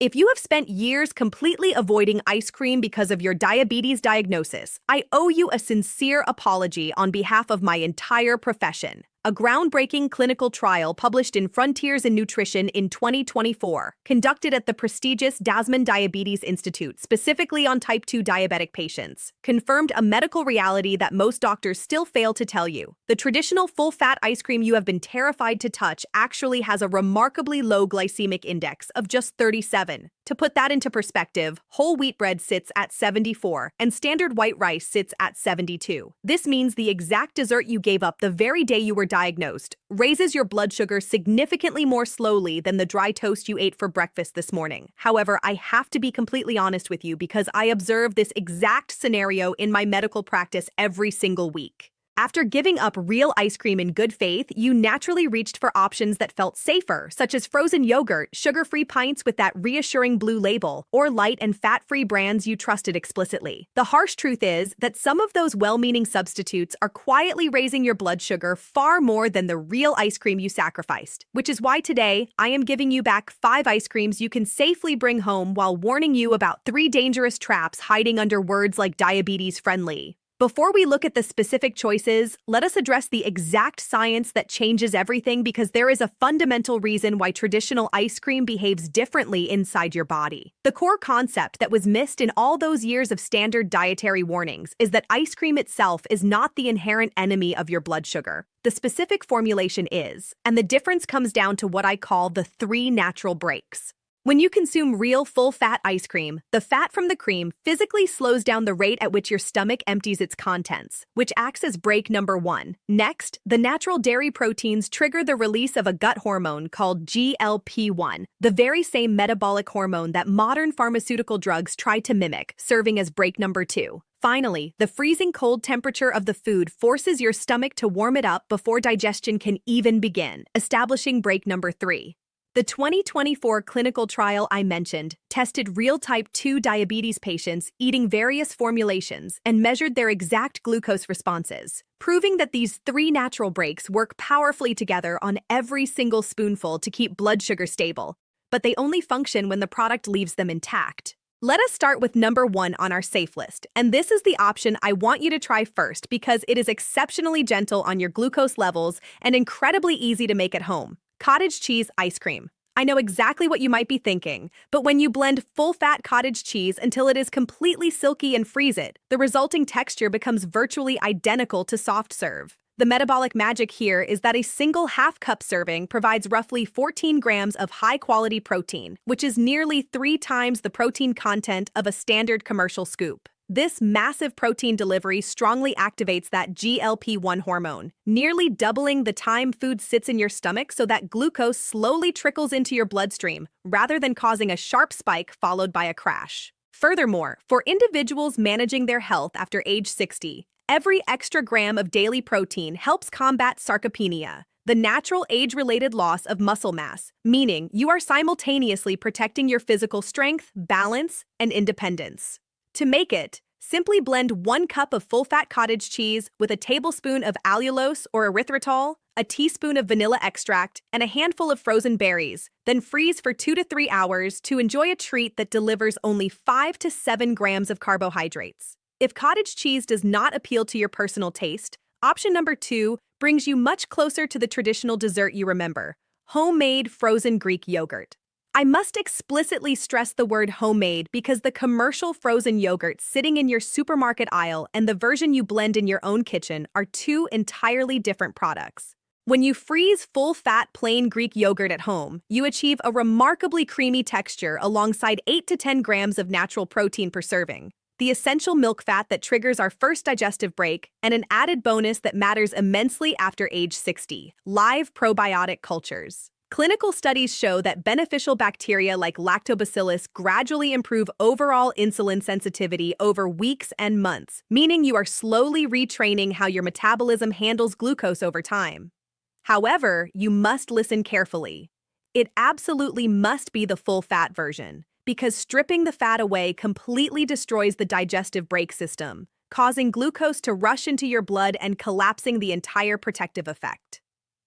If you have spent years completely avoiding ice cream because of your diabetes diagnosis, I owe you a sincere apology on behalf of my entire profession. A groundbreaking clinical trial published in Frontiers in Nutrition in 2024, conducted at the prestigious Dasman Diabetes Institute specifically on type 2 diabetic patients, confirmed a medical reality that most doctors still fail to tell you. The traditional full-fat ice cream you have been terrified to touch actually has a remarkably low glycemic index of just 37. To put that into perspective, whole wheat bread sits at 74, and standard white rice sits at 72. This means the exact dessert you gave up the very day you were diagnosed raises your blood sugar significantly more slowly than the dry toast you ate for breakfast this morning. However, I have to be completely honest with you because I observe this exact scenario in my medical practice every single week. After giving up real ice cream in good faith, you naturally reached for options that felt safer, such as frozen yogurt, sugar-free pints with that reassuring blue label, or light and fat-free brands you trusted explicitly. The harsh truth is that some of those well-meaning substitutes are quietly raising your blood sugar far more than the real ice cream you sacrificed, which is why today I am giving you back 5 ice creams you can safely bring home while warning you about 3 dangerous traps hiding under words like diabetes-friendly. Before we look at the specific choices, let us address the exact science that changes everything because there is a fundamental reason why traditional ice cream behaves differently inside your body. The core concept that was missed in all those years of standard dietary warnings is that ice cream itself is not the inherent enemy of your blood sugar. The specific formulation is, and the difference comes down to what I call the 3 natural breaks. When you consume real full-fat ice cream, the fat from the cream physically slows down the rate at which your stomach empties its contents, which acts as break number 1. Next, the natural dairy proteins trigger the release of a gut hormone called GLP-1, the very same metabolic hormone that modern pharmaceutical drugs try to mimic, serving as break number 2. Finally, the freezing cold temperature of the food forces your stomach to warm it up before digestion can even begin, establishing break number 3. The 2024 clinical trial I mentioned tested real type 2 diabetes patients eating various formulations and measured their exact glucose responses, proving that these 3 natural breaks work powerfully together on every single spoonful to keep blood sugar stable, but they only function when the product leaves them intact. Let us start with number 1 on our safe list, and this is the option I want you to try first because it is exceptionally gentle on your glucose levels and incredibly easy to make at home. Cottage cheese ice cream. I know exactly what you might be thinking, but when you blend full-fat cottage cheese until it is completely silky and freeze it, the resulting texture becomes virtually identical to soft serve. The metabolic magic here is that a single half-cup serving provides roughly 14 grams of high-quality protein, which is nearly 3 times the protein content of a standard commercial scoop. This massive protein delivery strongly activates that GLP-1 hormone, nearly doubling the time food sits in your stomach so that glucose slowly trickles into your bloodstream, rather than causing a sharp spike followed by a crash. Furthermore, for individuals managing their health after age 60, every extra gram of daily protein helps combat sarcopenia, the natural age-related loss of muscle mass, meaning you are simultaneously protecting your physical strength, balance, and independence. To make it, simply blend 1 cup of full-fat cottage cheese with a tablespoon of allulose or erythritol, a teaspoon of vanilla extract, and a handful of frozen berries, then freeze for 2 to 3 hours to enjoy a treat that delivers only 5 to 7 grams of carbohydrates. If cottage cheese does not appeal to your personal taste, option number 2 brings you much closer to the traditional dessert you remember: homemade frozen Greek yogurt. I must explicitly stress the word homemade because the commercial frozen yogurt sitting in your supermarket aisle and the version you blend in your own kitchen are 2 entirely different products. When you freeze full-fat plain Greek yogurt at home, you achieve a remarkably creamy texture alongside 8 to 10 grams of natural protein per serving, the essential milk fat that triggers our first digestive break, and an added bonus that matters immensely after age 60: live probiotic cultures. Clinical studies show that beneficial bacteria like lactobacillus gradually improve overall insulin sensitivity over weeks and months, meaning you are slowly retraining how your metabolism handles glucose over time. However, you must listen carefully. It absolutely must be the full-fat version, because stripping the fat away completely destroys the digestive brake system, causing glucose to rush into your blood and collapsing the entire protective effect.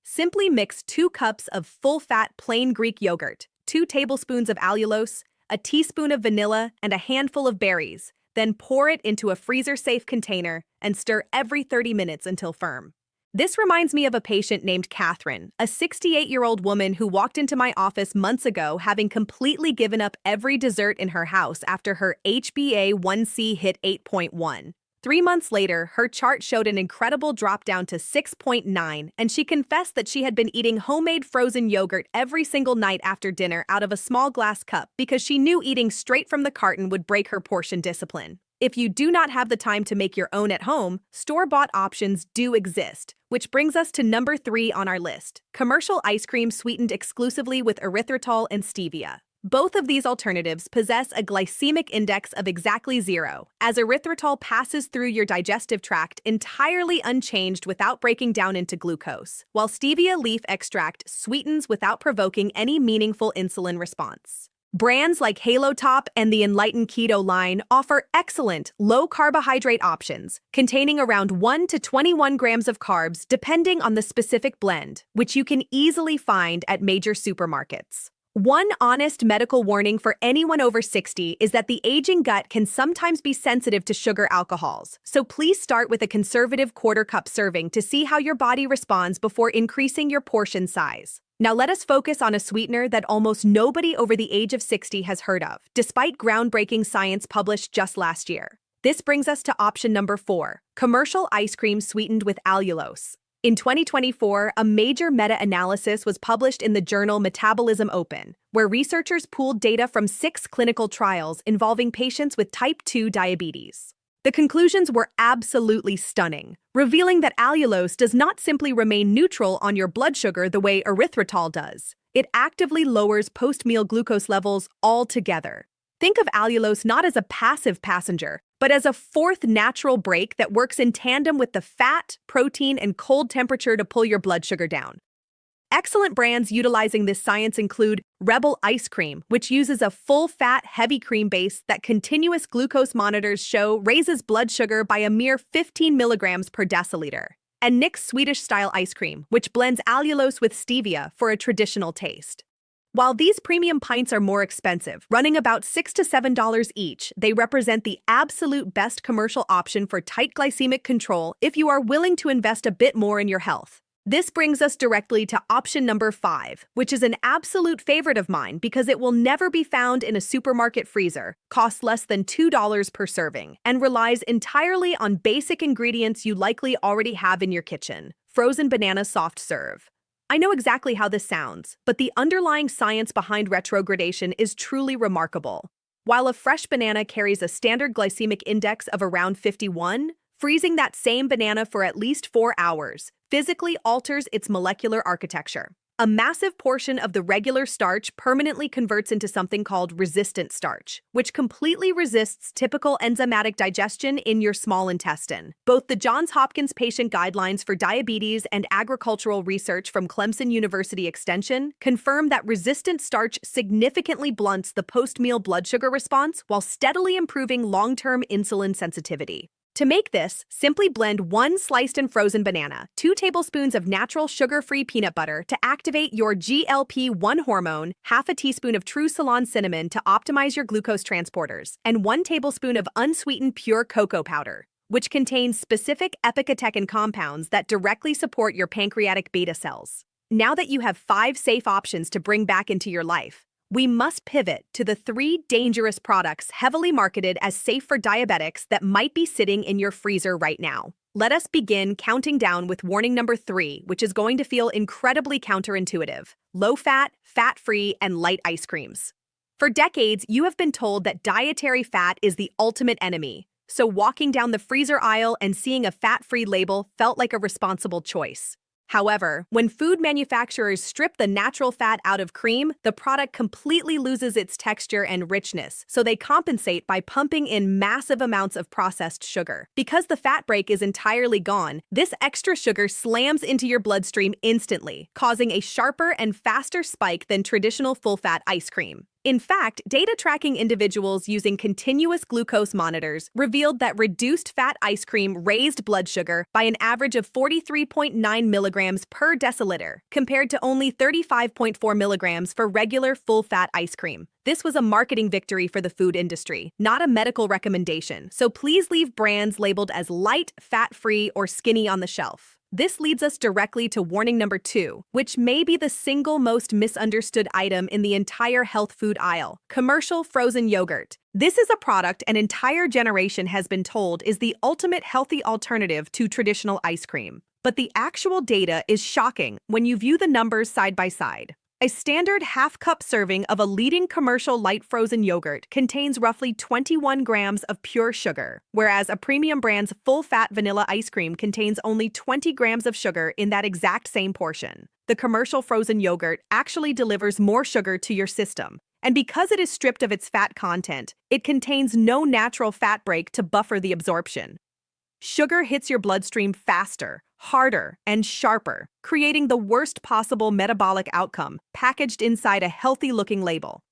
Simply mix 2 cups of full-fat plain Greek yogurt, 2 tablespoons of allulose, a teaspoon of vanilla, and a handful of berries. Then pour it into a freezer-safe container and stir every 30 minutes until firm. This reminds me of a patient named Catherine, a 68-year-old woman who walked into my office months ago having completely given up every dessert in her house after her HbA1c hit 8.1. 3 months later, her chart showed an incredible drop down to 6.9, and she confessed that she had been eating homemade frozen yogurt every single night after dinner out of a small glass cup because she knew eating straight from the carton would break her portion discipline. If you do not have the time to make your own at home, store-bought options do exist, which brings us to number 3 on our list: commercial ice cream sweetened exclusively with erythritol and stevia. Both of these alternatives possess a glycemic index of exactly 0, as erythritol passes through your digestive tract entirely unchanged without breaking down into glucose, while stevia leaf extract sweetens without provoking any meaningful insulin response. Brands like Halo Top and the Enlightened Keto line offer excellent low-carbohydrate options, containing around 1 to 21 grams of carbs depending on the specific blend, which you can easily find at major supermarkets. One honest medical warning for anyone over 60 is that the aging gut can sometimes be sensitive to sugar alcohols, so please start with a conservative quarter-cup serving to see how your body responds before increasing your portion size. Now let us focus on a sweetener that almost nobody over the age of 60 has heard of, despite groundbreaking science published just last year. This brings us to option number 4, commercial ice cream sweetened with allulose. In 2024, a major meta-analysis was published in the journal Metabolism Open, where researchers pooled data from 6 clinical trials involving patients with type 2 diabetes. The conclusions were absolutely stunning, revealing that allulose does not simply remain neutral on your blood sugar the way erythritol does. It actively lowers post-meal glucose levels altogether. Think of allulose not as a passive passenger, but as a fourth natural brake that works in tandem with the fat, protein, and cold temperature to pull your blood sugar down. Excellent brands utilizing this science include Rebel Ice Cream, which uses a full-fat, heavy cream base that continuous glucose monitors show raises blood sugar by a mere 15 milligrams per deciliter, and Nick's Swedish-style ice cream, which blends allulose with stevia for a traditional taste. While these premium pints are more expensive, running about $6 to $7 each, they represent the absolute best commercial option for tight glycemic control if you are willing to invest a bit more in your health. This brings us directly to option number 5, which is an absolute favorite of mine because it will never be found in a supermarket freezer, costs less than $2 per serving, and relies entirely on basic ingredients you likely already have in your kitchen: frozen banana soft serve. I know exactly how this sounds, but the underlying science behind retrogradation is truly remarkable. While a fresh banana carries a standard glycemic index of around 51, freezing that same banana for at least 4 hours physically alters its molecular architecture. A massive portion of the regular starch permanently converts into something called resistant starch, which completely resists typical enzymatic digestion in your small intestine. Both the Johns Hopkins Patient Guidelines for Diabetes and Agricultural Research from Clemson University Extension confirm that resistant starch significantly blunts the post-meal blood sugar response while steadily improving long-term insulin sensitivity. To make this, simply blend 1 sliced and frozen banana, 2 tablespoons of natural sugar-free peanut butter to activate your GLP-1 hormone, half a teaspoon of true Ceylon cinnamon to optimize your glucose transporters, and 1 tablespoon of unsweetened pure cocoa powder, which contains specific epicatechin compounds that directly support your pancreatic beta cells. Now that you have 5 safe options to bring back into your life, we must pivot to the 3 dangerous products heavily marketed as safe for diabetics that might be sitting in your freezer right now. Let us begin counting down with warning number 3, which is going to feel incredibly counterintuitive: low-fat, fat-free, and light ice creams. For decades, you have been told that dietary fat is the ultimate enemy, so walking down the freezer aisle and seeing a fat-free label felt like a responsible choice. However, when food manufacturers strip the natural fat out of cream, the product completely loses its texture and richness, so they compensate by pumping in massive amounts of processed sugar. Because the fat break is entirely gone, this extra sugar slams into your bloodstream instantly, causing a sharper and faster spike than traditional full-fat ice cream. In fact, data tracking individuals using continuous glucose monitors revealed that reduced fat ice cream raised blood sugar by an average of 43.9 milligrams per deciliter, compared to only 35.4 milligrams for regular full-fat ice cream. This was a marketing victory for the food industry, not a medical recommendation, so please leave brands labeled as light, fat-free, or skinny on the shelf. This leads us directly to warning number 2, which may be the single most misunderstood item in the entire health food aisle: commercial frozen yogurt. This is a product an entire generation has been told is the ultimate healthy alternative to traditional ice cream. But the actual data is shocking when you view the numbers side by side. A standard half-cup serving of a leading commercial light frozen yogurt contains roughly 21 grams of pure sugar, whereas a premium brand's full-fat vanilla ice cream contains only 20 grams of sugar in that exact same portion. The commercial frozen yogurt actually delivers more sugar to your system, and because it is stripped of its fat content, it contains no natural fat break to buffer the absorption. Sugar hits your bloodstream faster, harder, and sharper, creating the worst possible metabolic outcome, packaged inside a healthy-looking label.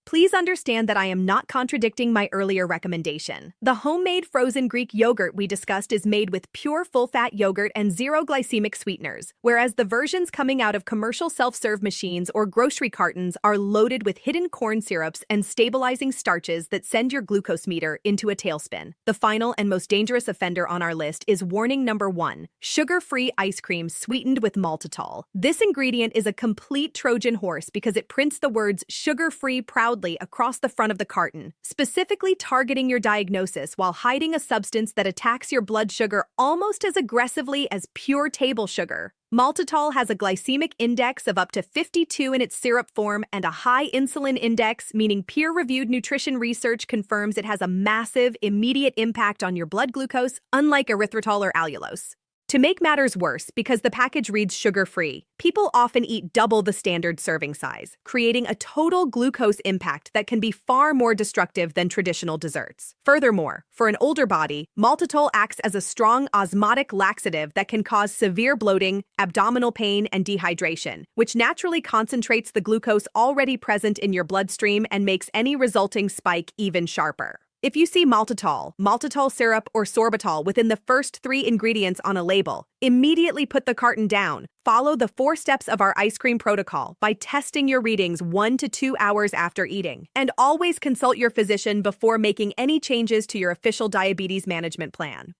Please understand that I am not contradicting my earlier recommendation. The homemade frozen Greek yogurt we discussed is made with pure full-fat yogurt and zero glycemic sweeteners, whereas the versions coming out of commercial self-serve machines or grocery cartons are loaded with hidden corn syrups and stabilizing starches that send your glucose meter into a tailspin. The final and most dangerous offender on our list is warning number 1, sugar-free ice cream sweetened with maltitol. This ingredient is a complete Trojan horse because it prints the words sugar-free proudly across the front of the carton, specifically targeting your diagnosis while hiding a substance that attacks your blood sugar almost as aggressively as pure table sugar. Maltitol has a glycemic index of up to 52 in its syrup form and a high insulin index, meaning peer-reviewed nutrition research confirms it has a massive, immediate impact on your blood glucose, unlike erythritol or allulose. To make matters worse, because the package reads sugar-free, people often eat double the standard serving size, creating a total glucose impact that can be far more destructive than traditional desserts. Furthermore, for an older body, maltitol acts as a strong osmotic laxative that can cause severe bloating, abdominal pain, and dehydration, which naturally concentrates the glucose already present in your bloodstream and makes any resulting spike even sharper. If you see maltitol syrup, or sorbitol within the first 3 ingredients on a label, immediately put the carton down. Follow the 4 steps of our ice cream protocol by testing your readings 1 to 2 hours after eating. And always consult your physician before making any changes to your official diabetes management plan.